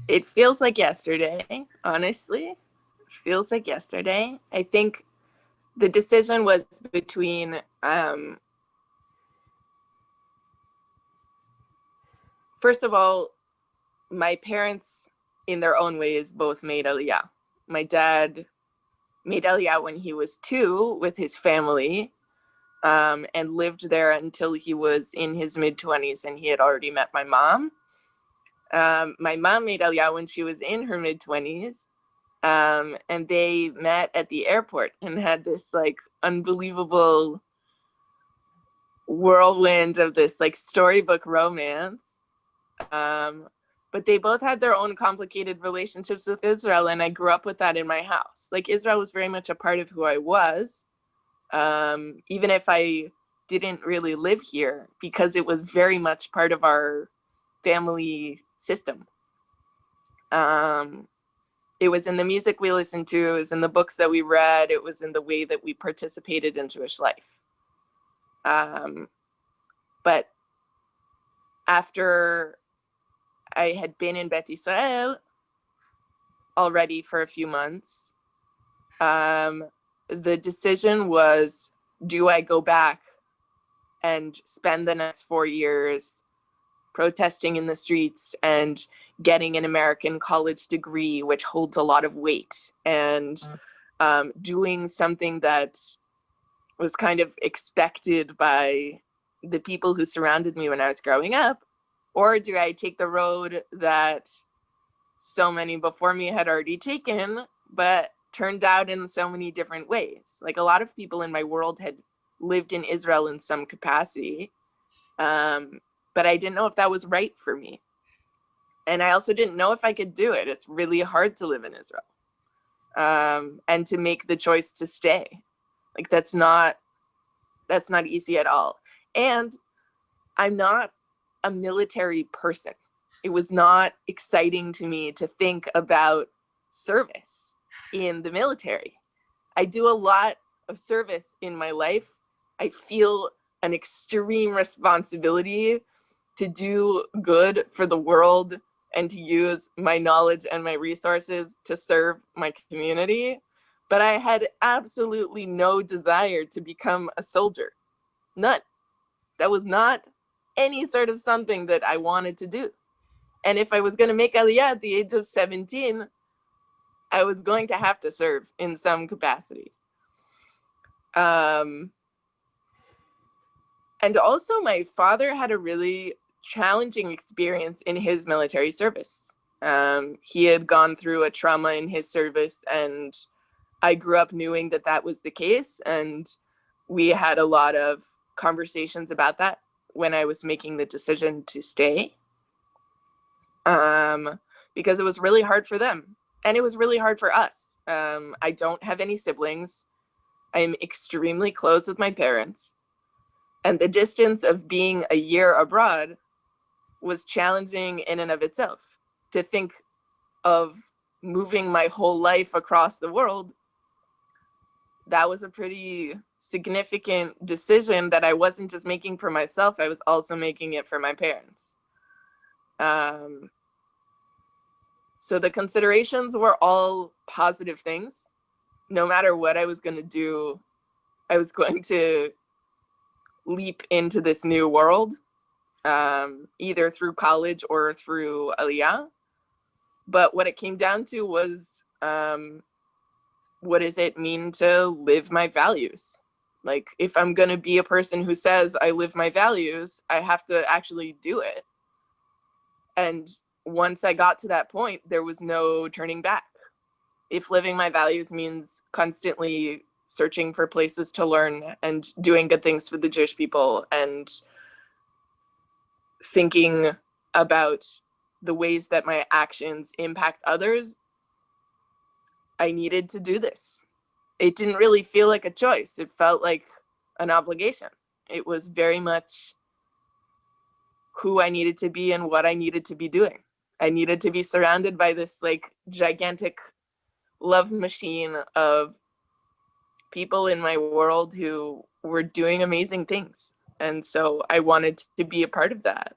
It feels like yesterday, honestly. It feels like yesterday. I think the decision was between first of all, my parents in their own ways both made Aliyah. My dad made Aliyah when he was 2 with his family, and lived there until he was in his mid-20s, and he had already met my mom. My mom made Aliyah when she was in her mid-20s, and they met at the airport and had this like unbelievable whirlwind of this like storybook romance. But they both had their own complicated relationships with Israel, and I grew up with that in my house. Like Israel was very much a part of who I was, even if I didn't really live here, because it was very much part of our family system. It was in the music we listened to, it was in the books that we read, it was in the way that we participated in Jewish life. But after I had been in Bet Israel already for a few months, the decision was, do I go back and spend the next 4 years protesting in the streets and getting an American college degree, which holds a lot of weight, and doing something that was kind of expected by the people who surrounded me when I was growing up? Or do I take the road that so many before me had already taken, but turned out in so many different ways? Like a lot of people in my world had lived in Israel in some capacity, but I didn't know if that was right for me. And I also didn't know if I could do it. It's really hard to live in Israel, and to make the choice to stay. Like that's not easy at all. And I'm not a military person. It was not exciting to me to think about service in the military. I do a lot of service in my life. I feel an extreme responsibility to do good for the world and to use my knowledge and my resources to serve my community. But I had absolutely no desire to become a soldier. None. That was not any sort of something that I wanted to do. And if I was going to make Aliyah at the age of 17, I was going to have to serve in some capacity. And also, my father had a really challenging experience in his military service. He had gone through a trauma in his service, and I grew up knowing that that was the case. And we had a lot of conversations about that when I was making the decision to stay, because it was really hard for them and it was really hard for us. I don't have any siblings. I'm extremely close with my parents, and the distance of being a year abroad was challenging in and of itself. To think of moving my whole life across the world, that was a pretty significant decision that I wasn't just making for myself, I was also making it for my parents. So the considerations were all positive things. No matter what I was going to do, I was going to leap into this new world, either through college or through Aliyah. But what it came down to was, what does it mean to live my values? Like, if I'm going to be a person who says I live my values, I have to actually do it. And once I got to that point, there was no turning back. If living my values means constantly searching for places to learn and doing good things for the Jewish people and thinking about the ways that my actions impact others, I needed to do this. It didn't really feel like a choice. It felt like an obligation. It was very much who I needed to be and what I needed to be doing. I needed to be surrounded by this like gigantic love machine of people in my world who were doing amazing things. And so I wanted to be a part of that.